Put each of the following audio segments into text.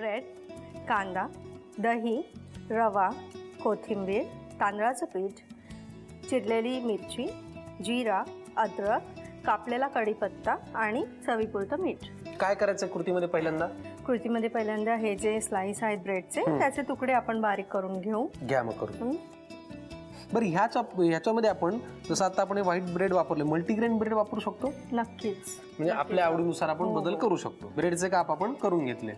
Bread, कांदा, दही, रवा, कोथिंबीर, तांदळाचं पीठ, चिरलेली मिरची, जिरा, अद्रक, कापलेला कढीपत्ता आणि चवीपुरतं मीठ. काय करायचं कृतीमध्ये पहिल्यांदा? कृतीमध्ये पहिल्यांदा हे जे स्लाइस आहेत ब्रेडचे त्याचे तुकडे आपण बारीक करून घेऊ. घ्या मग करून. बरं ह्याच्यामध्ये आपण जसं आता आपण व्हाईट ब्रेड वापरले, मल्टीग्रेन ब्रेड वापरू शकतो? नक्कीच. म्हणजे आपल्या आवडीनुसार आपण बदल करू शकतो. ब्रेडचे काप आपण करून घेतले.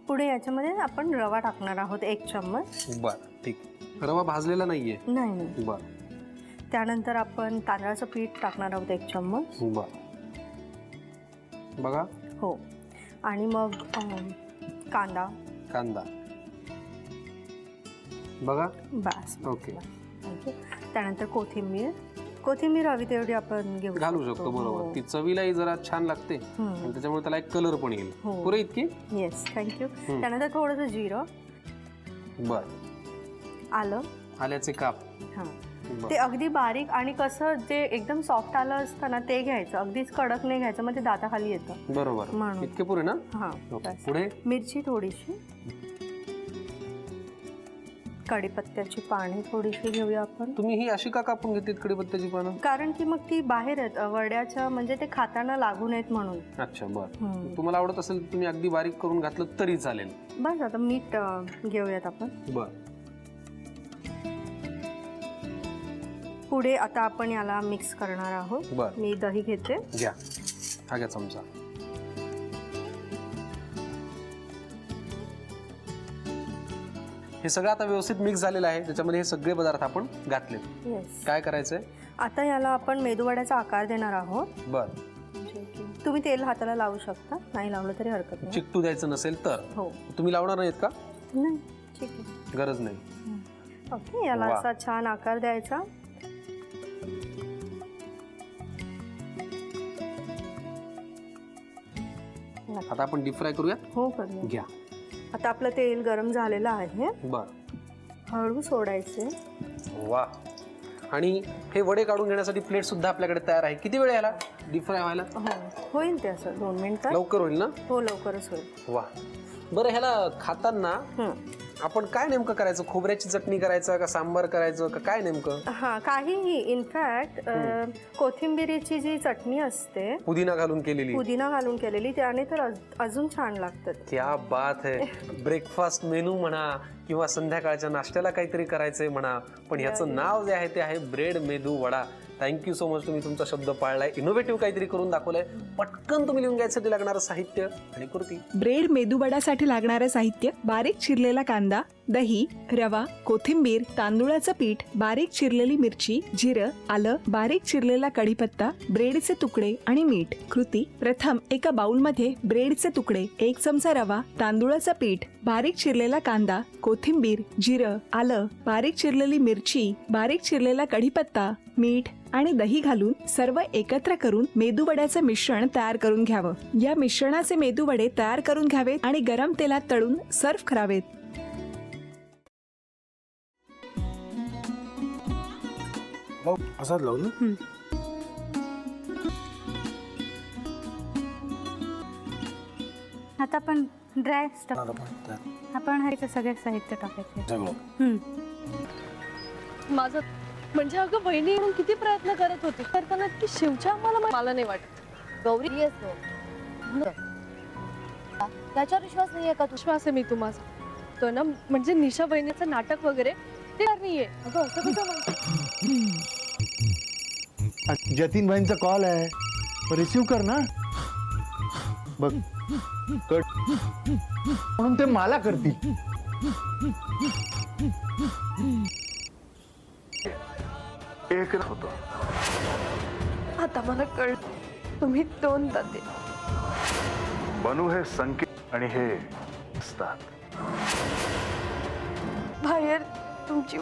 पुढे याच्यामध्ये आपण रवा टाकणार आहोत 1 चम्मच. बरं ठीक. रवा भाजलेला नाहीये? नाही. बरं. त्यानंतर आपण तांदळाचं पीठ टाकणार आहोत 1 चम्मच. बरं. बघा. हो. आणि मग कांदा बघा. बस. ओके. त्यानंतर कोथिंबीर हवी तेवढी आपण घालू शकतो. बरोबर. ती चवीलाही जरा छान लागते आणि त्याच्यामुळे त्याला एक कलर पण येईल. पुरे इतकी? Yes, thank you. त्यानंतर थोडंसं जिरं. बरं. आल्याचे काप. ते अगदी बारीक आणि कसं जे एकदम सॉफ्ट आलं असतं ना ते घ्यायचं, अगदीच कडक नाही घ्यायचं, मग ते दाताखाली येतं. बरोबर. इतके पुरे ना? पुढे मिरची थोडीशी, कढीपत्त्याची पाने थोडीशी घेऊया आपण. तुम्ही ही अशी का कापून घेतलीत कढीपत्त्याची पानं? कारण की मग ती बाहेर आहेत वड्याच्या, म्हणजे ते खाताना लागू नयेत म्हणून. अच्छा, बरं. तुम्हाला आवडत असेल तुम्ही अगदी बारीक करून घातलं तरी चालेल. बस. आता मीठ घेऊयात आपण. बरं. पुढे आता आपण याला मिक्स करणार आहोत. मी दही घेते. घ्या. हा घ्या चमचा. हे सगळं आता व्यवस्थित मिक्स झालेलं आहे. त्याच्यामध्ये हे सगळे पदार्थ आपण घातले. काय करायचंय आता? याला आपण मेदूवड्याचा आकार देणार आहोत. बरं. तुम्ही तेल हाताला लावू शकता, नाही लावलं तरी हरकत नाही. चिकटू द्यायचं नसेल तर. हो. तुम्ही लावणार नाहीत का? नाही, ठीक आहे, गरज नाही. ओके. याला असा छान आकार द्यायचा. आता आपण डीप फ्राय करूया. हो, करूया. घ्या. आता आपलं तेल गरम झालेलं आहे. बरं. हळू सोडायचे. वा. आणि हे वडे काढून घेण्यासाठी प्लेट सुद्धा आपल्याकडे तयार आहे. किती वेळ याला डीप फ्राय व्हायला? होईल ते असं 2 मिनिटात. लवकर होईल ना? हो, लवकरच होईल. वा. बरं, ह्याला खाताना आपण काय नेमकं करायचं? खोबऱ्याची चटणी करायचं का सांबार करायचं का काय नेमकं? काहीही. इनफॅक्ट कोथिंबिरीची जी चटणी असते, पुदिना घालून केलेली त्याने तर अजून छान लागतं. क्या बात है. ब्रेकफास्ट मेनू म्हणा किंवा संध्याकाळच्या नाश्त्याला काहीतरी करायचंय म्हणा, पण याचं नाव जे आहे ते आहे bread medu vada. Thank you so much. तुम्ही तुमचा शब्द पाळलाय, इनोव्हेटिव्ह काहीतरी करून दाखवलंय. पटकन तुम्ही लिहून घ्यायसाठी लागणारं साहित्य आणि कृती. ब्रेड मेदूवड्यासाठी लागणारं साहित्य: बारीक चिरलेला कांदा, दही, रवा, कोथिंबीर, तांदूळाचं पीठ, बारीक चिरलेली मिरची, जिरं, आलं, बारीक चिरलेला कढीपत्ता, ब्रेडचे तुकडे आणि मीठ. कृती: प्रथम एका बाउलमध्ये ब्रेडचे तुकडे, 1 चमचा रवा, तांदूळाचं पीठ, बारीक चिरलेला कांदा, कोथिंबीर, जिरं, आलं, बारीक चिरलेली मिरची, बारीक चिरलेला कढीपत्ता, मीठ आणि दही घालून सर्व एकत्र करून मेदूवड्याचं मिश्रण तयार करून घ्यावं. या मिश्रणाचे मेदूवडे तयार करून घ्यावेत आणि गरम तेलात तळून सर्व्ह करावेत. असाच लावू ना? आता आपण ड्राय स्टफ आपण हरीचं सगळे साहित्य टाकायचे. माझं म्हणजे अगं बहिणी म्हणून किती प्रयत्न करत होती, करताना की शिवच्या मला नाही वाटत. गौरी त्याच्यावर विश्वास नाहीये का? विश्वास आहे मी तुम्हाला. तो ना म्हणजे निशा बहिणीचं नाटक वगैरे ते नाहीये. अगं असं कसं म्हणतो? जतीन भाईंचा कॉल आहे, रिसीव कर ना. बघ, कट म्हणून ते मला करतील. एक होतो. आता मला कळ, तुम्ही 2 दाते. बनू हे संकेत आणि हे असतात. बाहेर तुमची